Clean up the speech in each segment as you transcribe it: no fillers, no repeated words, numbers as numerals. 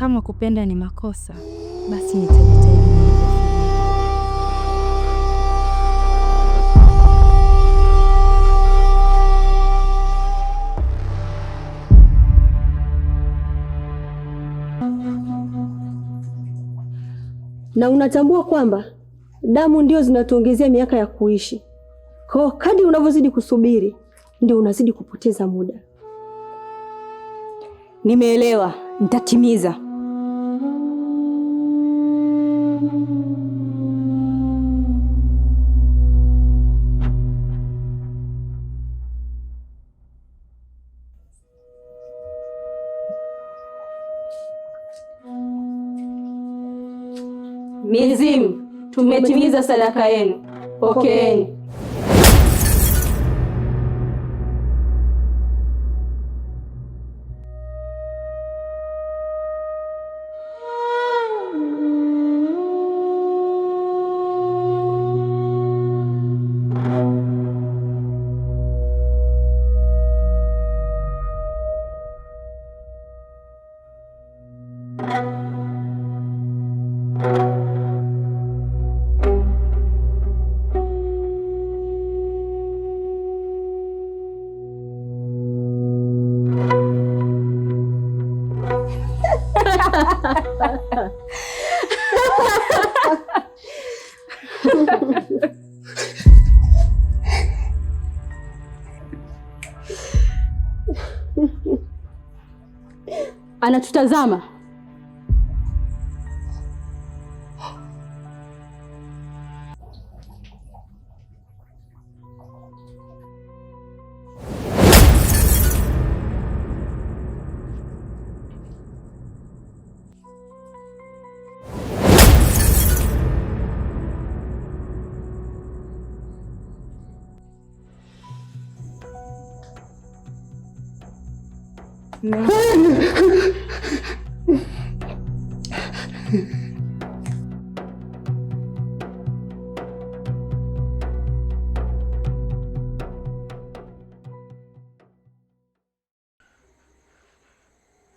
kama kupenda ni makosa, basi nitajitahidi. Na unatambua kwamba damu ndio zinatuongezea miaka ya kuishi. Kwa kadri unavyozidi kusubiri, ndio unazidi kupoteza muda. Nimeelewa, nitatimiza. Mizimu, tumetimiza sadaka yenu. Pokeeni. Anatutazama.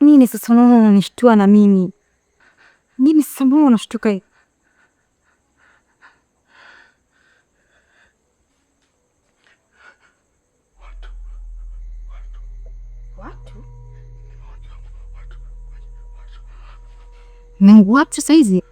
Nini sasa unanishtua na mimi? Nini sasa mbona unashtuka hivi? Watu? Ni wapi sasa hizi?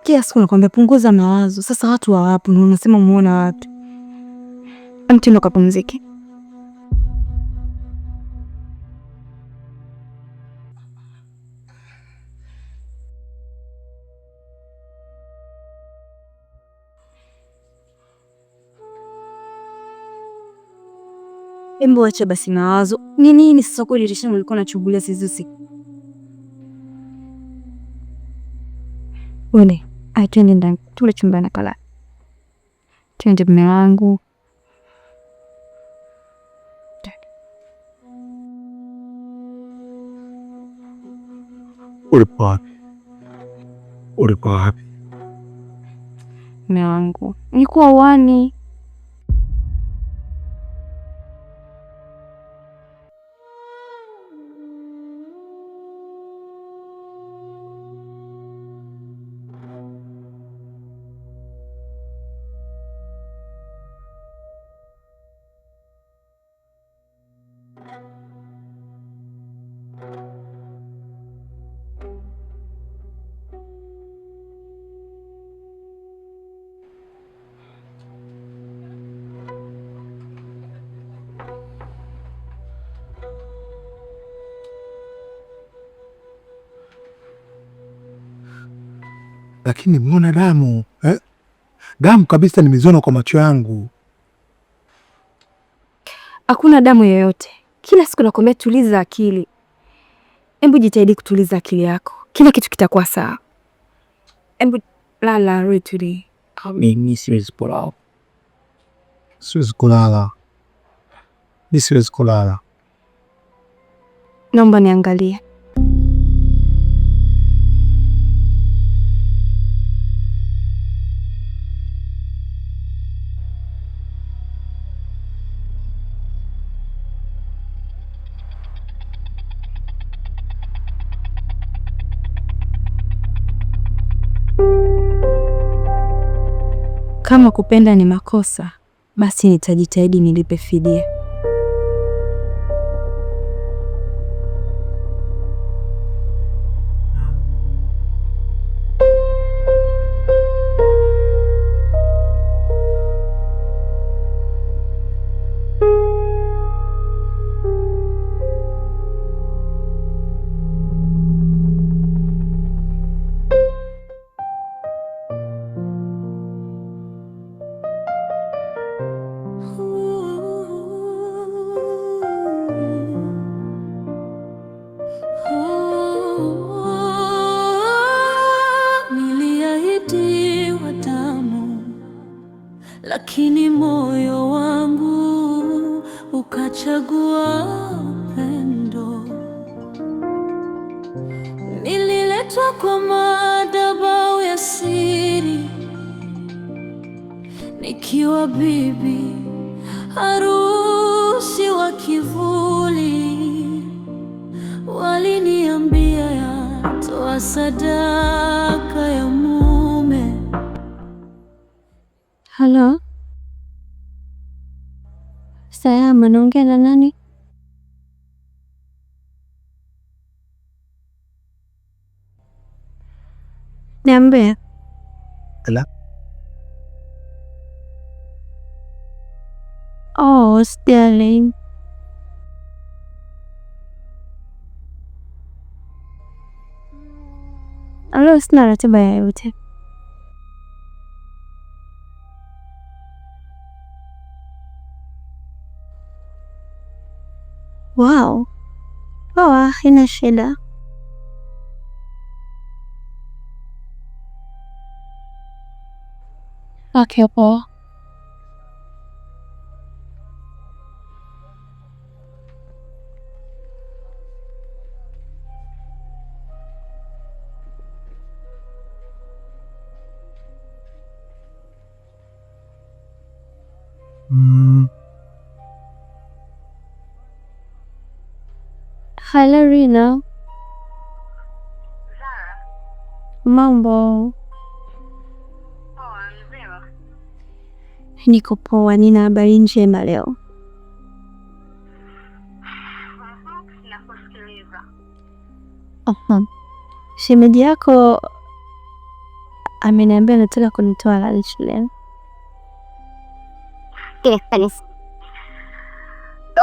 Kila siku nakwambia punguza mawazo. Sasa watu hawapo na unasema muona watu. Amtendo kapumzike. Embo acha basi mawazo. Ni nini sasa kweli Rishani ulikuwa unachungulia sisi usiku? Wone, twende ndani. Tule chumbani kala. Twende mume wangu. Ulikuwa wapi? Mume wangu. Nilikuwa uani. Lakini mbona damu? Damu kabisa nimeziona kwa macho yangu. Hakuna damu yoyote. Kila siku nakwambia tuliza akili. Hebu jitahidi kutuliza akili yako. Kila kitu kitakuwa sawa. Hebu lala rudi. Mimi siwezi kulala. Siwezi kulala. Mimi siwezi kulala. Naomba niangalie. Kama kupenda ni makosa, basi nitajitahidi nilipe fidia. Niliahidiwa damu, lakini moyo wangu ukachagua upendo. Nililetwa kwa madhabahu ya siri, nikiwa bibi harusi wa kivuli. Waliniambia yatoa sadaka ya mume. Halo, Sayama, naongea na nani? Niambie. Ala. Oh, Sterling. Leo sina ratiba yoyote. Wow. Poa, haina shida. Okay, poa. Hello, Rina. Zara. Mambo. Poa, mzima? Niko poa, nina habari njema leo. Nakusikiliza. Shemeji yako ameniambia anataka kunitoa lunch leo.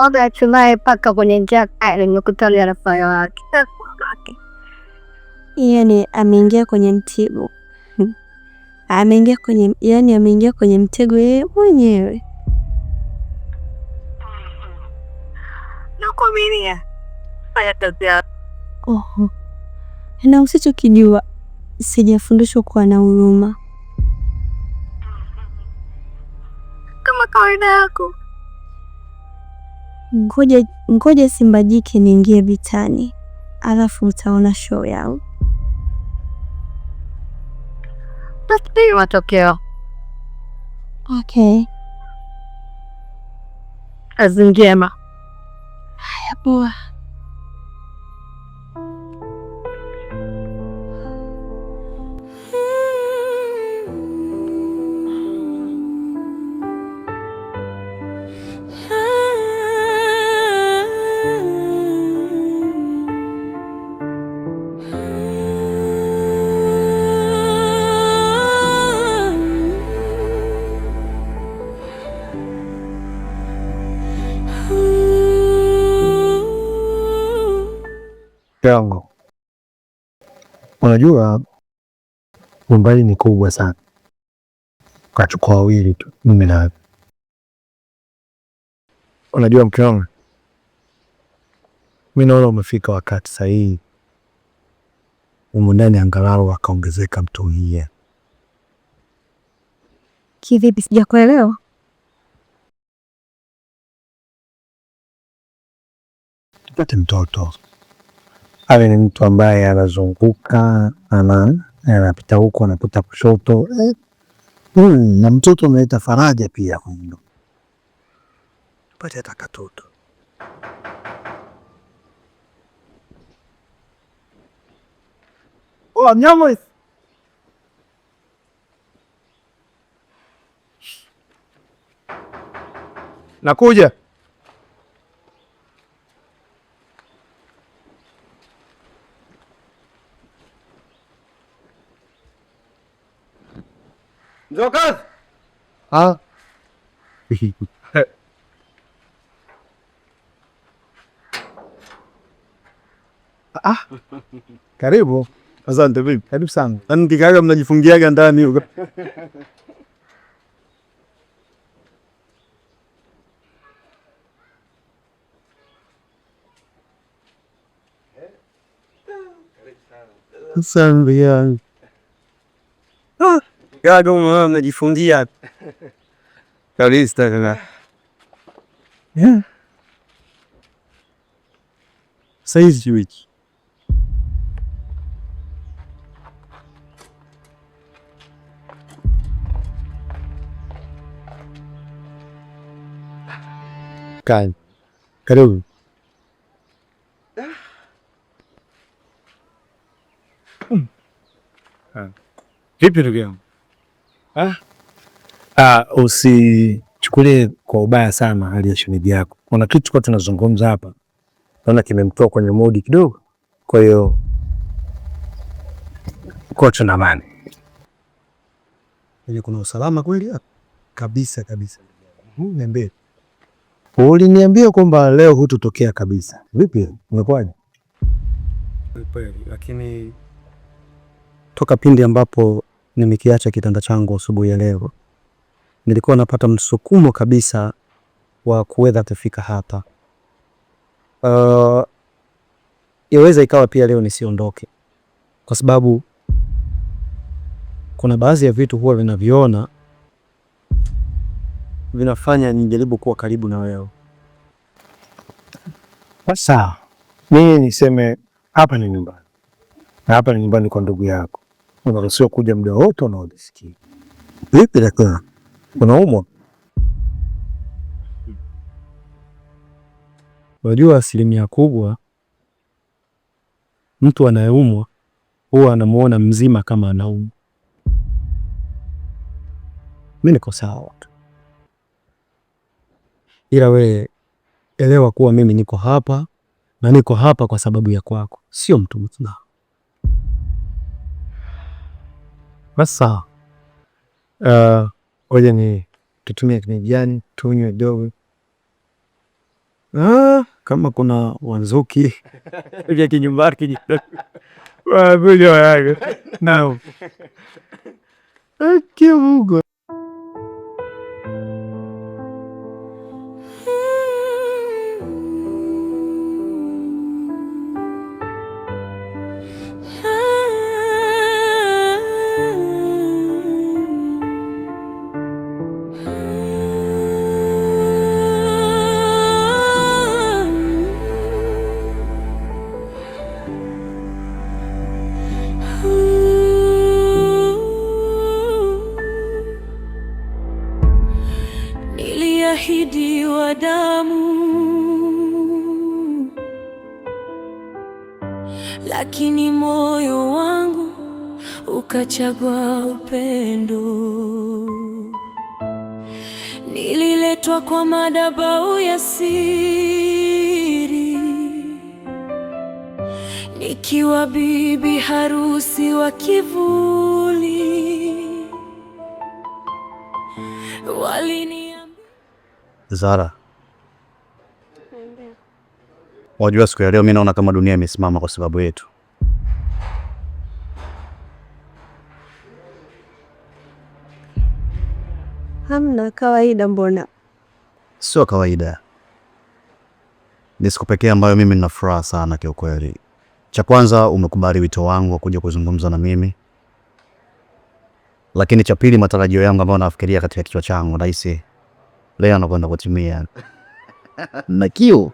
Oda tunaye paka kwenye njia kali nimekutana na faya wake. Yaani ameingia kwenye mtego. Ameingia kwenye mtego yeye mwenyewe. Nakuaminia. Fanya kazi yako. Na usichokijua, sijafundishwa kuwa na huruma. Kama kawaida yako. Ngoja Simba jike niingie vitani, alafu utaona show yao. Tasubiri matokeo. Okay. Kazi njema. Haya, poa. Yangu, unajua umbali ni kubwa sana, kachukua wawili tu mimi na wewe. Unajua mke wangu, mimi naona umefika wakati sahihi ndani angalau akaongezeka mtuhia. Kivipi? Sijakuelewa. Tupate mtoto, awe ni mtu ambaye anazunguka, anapita huko, anapita kushoto, na mtoto unaleta faraja pia. Tupate hata katoto. Mnyama Nakuja. Mzokazi. Ah. Karibu. Asante vipi? Karibu sana. Nikikaga mnajifungiaga ndani huko. Asante ya. Gaga mnajifungia. Kalista kaka. Yeah. Saizi wiki. Karibu. Vipi ndugu yangu? Usichukulie kwa ubaya sana hali ya shemeji yako. Kuna kitu kwa tunazungumza hapa, naona kimemtoa kwenye modi kidogo. Kwa hiyo kwa tuna amani. Kuna usalama kweli hapa? Kabisa. Niambie. Uliniambia kwamba leo hutotokea kabisa. Vipi? Umekwaje? Lakini toka pindi ambapo nimekiacha kitanda changu asubuhi ya leo, nilikuwa napata msukumo kabisa wa kuweza kufika hapa. Yaweza ikawa pia leo nisiondoke, kwa sababu kuna baadhi ya vitu huwa vinaviona vinafanya nijaribu kuwa karibu na wewe. Sasa mimi niseme hapa ni nyumbani. Hapa ni nyumbani kwa ndugu yako. Unaruhusiwa kuja muda wote unaojisikia. Vipi dakika? Unaumwa? Unajua asilimia kubwa mtu anayeumwa huwa anamuona mzima kama anaumwa. Mimi niko sawa. Ila we elewa kuwa mimi niko hapa na niko hapa kwa sababu ya kwako, sio mtu mzima. Sasa oje ni tutumie kinywaji tunywe dogo. Kama kuna wanzuki vya kinyumbani nao. Mungu. Niliahidiwa damu, lakini moyo wangu ukachagua upendo. Nililetwa kwa madhabahu ya siri, nikiwa bibi harusi wa kivuli. Zara, wajua siku ya leo mimi naona kama dunia imesimama kwa sababu yetu. Hamna, kawaida. Mbona sio kawaida? Ni siku pekee ambayo mimi nina furaha sana kiukweli. Cha kwanza, umekubali wito wangu wa kuja kuzungumza na mimi. Lakini cha pili, matarajio yangu ambayo nafikiria katika kichwa changu rahisi leo anakwenda kutimia. Na kiu.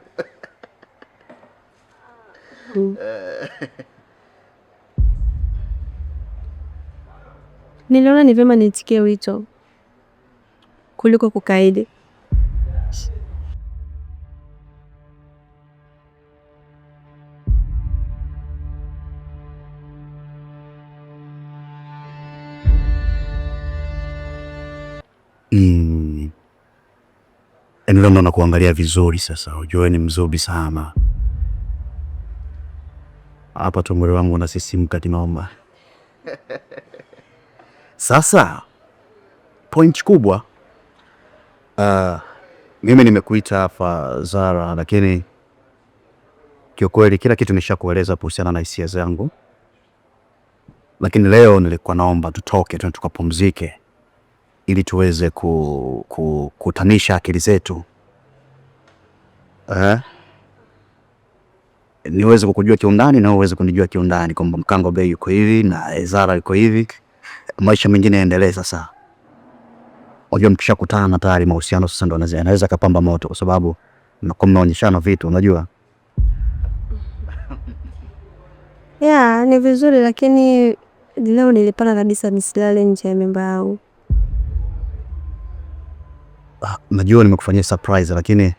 niliona ni vyema nitikie wito kuliko kukaidi. Leo ndo nakuangalia vizuri sasa. Unajua ni mzuri sana. Hapa tu mwili wangu unasisimka kinaomba. Sasa point kubwa, mimi nimekuita hapa Zara, lakini kiukweli kila kitu nishakueleza kuhusiana na hisia zangu. Lakini leo nilikuwa naomba tutoke tukapumzike ili tuweze kutanisha akili zetu. Niweze kukujua kiundani na uweze kunijua kiundani kwamba Mkango Bey yuko hivi na Zara yuko hivi. Maisha mengine yaendelee sasa. Unajua mkishakutana na tayari mahusiano sasa ndo anaweza kapamba moto, kwa sababu mnaonyeshana vitu unajua. Ya, ni vizuri, lakini leo nilipana kabisa nisilale nje ya nyumba yangu. Najua nimekufanyia surprise, lakini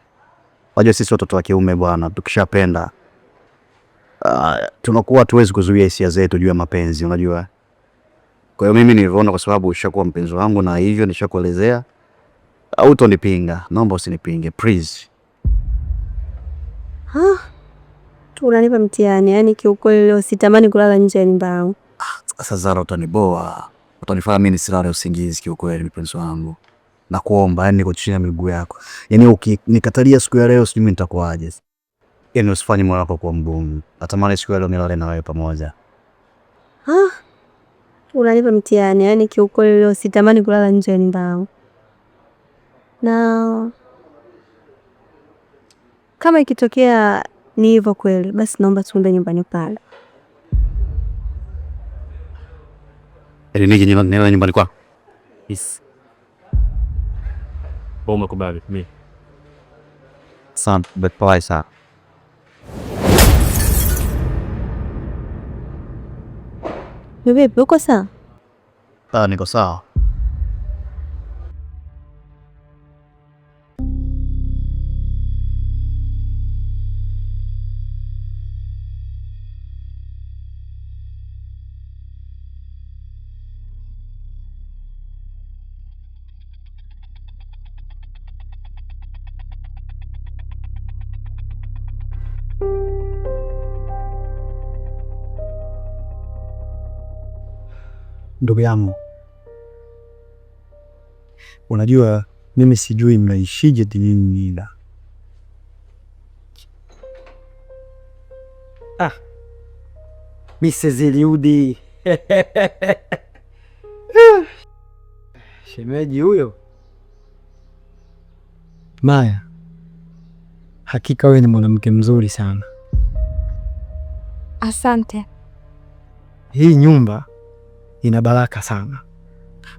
unajua sisi watoto wa kiume bwana, tukishapenda tunakuwa tuwezi kuzuia hisia zetu juu ya mapenzi unajua. Kwa hiyo mimi niliona kwa sababu ushakuwa mpenzi wangu na hivyo nishakuelezea, au utonipinga, naomba usinipinge please. Unanipa mtihani, yani kiukweli leo sitamani kulala nje ya nyumba yangu. Sasa Zara, utaniboa, utanifanya mimi nisilale usingizi kiukweli mpenzi wangu. Na kuomba yani niko chini ya miguu yako. Yani ukinikatalia siku ya leo sijui mimi nitakuaje. Yani usifanye moyo wako kuwa mgumu. Natamani siku ya leo nilale na wewe pamoja. Unanipa mtihani, yani kiukweli leo sitamani kulala nje ya nyumba yangu. Na kama ikitokea ni hivyo kweli, basi naomba tuende nyumbani pale. Nije nyumbani kwako? Yes. Umekubali mimi. Sana, but pole sana. Vipi, uko sawa? Niko sawa. Ndugu yangu, unajua mimi sijui mnaishije dinini. Mrs. Eliudi. Shemeji huyo. Maya, hakika wewe ni mwanamke mzuri sana. Asante. Hii nyumba ina baraka sana,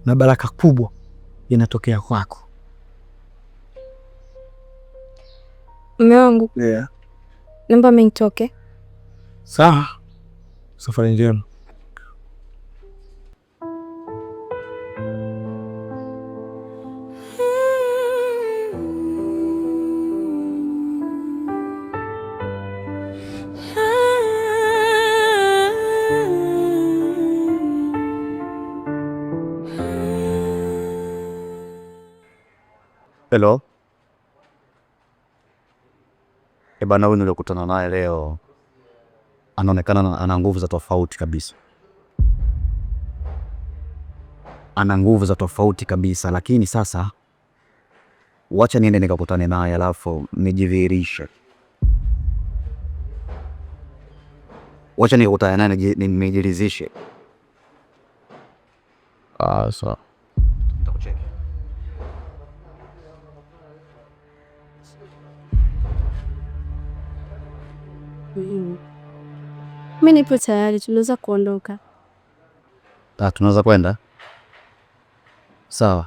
na baraka kubwa inatokea kwako. Mume wangu. Yeah. Naomba mimi nitoke. Sawa. Safari njema. Hello. Bana, huyu nilikutana naye leo anaonekana ana nguvu za tofauti kabisa. Ana nguvu za tofauti kabisa, lakini sasa wacha niende nikakutane naye alafu nijidhihirishe. Wacha nikutane naye nijiridhishe. Sawa. Nitakucheki. Mimi nipo tayari, tunaweza kuondoka. Tunaweza kwenda? Sawa.